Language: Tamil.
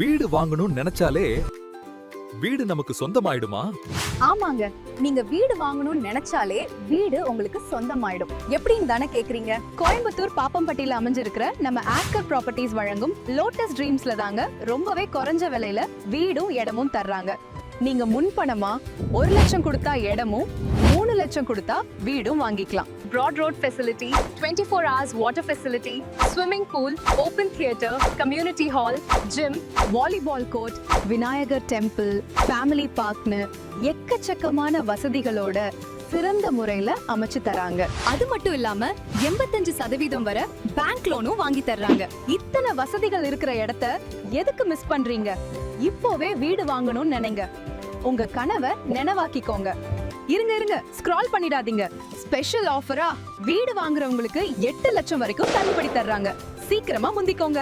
வீடு வாங்கணும்னு நினைச்சாலே வீடு நமக்கு சொந்தமாயிடுமா? ஆமாங்க, நீங்க வீடு வாங்கணும்னு நினைச்சாலே வீடு உங்களுக்கு சொந்தமாயிடும். எப்படின்னு தானே கேக்குறீங்க? கோயம்புத்தூர் பாப்பம்பட்டியில அமைஞ்சிருக்கிற நம்ம ஆஸ்கர் ப்ராப்பர்ட்டிஸ் வழங்கும் லோட்டஸ் ட்ரீம்ஸ்ல தாங்க ரொம்பவே குறைஞ்ச விலையில வீடும் இடமும் தர்றாங்க. நீங்க முன்பணமா 1 லட்சம் கொடுத்தா இடமும் 3 லட்சம் கொடுத்தா வீடும் வாங்கிக்கலாம். Broad road facility, 24 hours water facility, swimming pool, open theatre, community hall, gym, volleyball court, Vinayagar temple, family பார்க்னு எக்கச்சக்கமான வசதிகளோட சிறந்த முறையில அமைச்சு தராங்க. அது மட்டும் இல்லாம 85% வரை பேங்க் லோனும் வாங்கி தர்றாங்க. இத்தனை வசதிகள் இருக்கிற இடத்த எதுக்கு மிஸ் பண்றீங்க? இப்போவே வீடு வாங்கணும்னு நினைங்க. உங்க கனவை நினைவாக்கிக்கோங்க. இருங்க ஸ்க்ரால் பண்ணிடாதீங்க. ஸ்பெஷல் ஆஃபரா வீடு வாங்குறவங்களுக்கு 8 லட்சம் வரைக்கும் தள்ளுபடி தர்றாங்க. சீக்கிரமா முந்திக்கோங்க.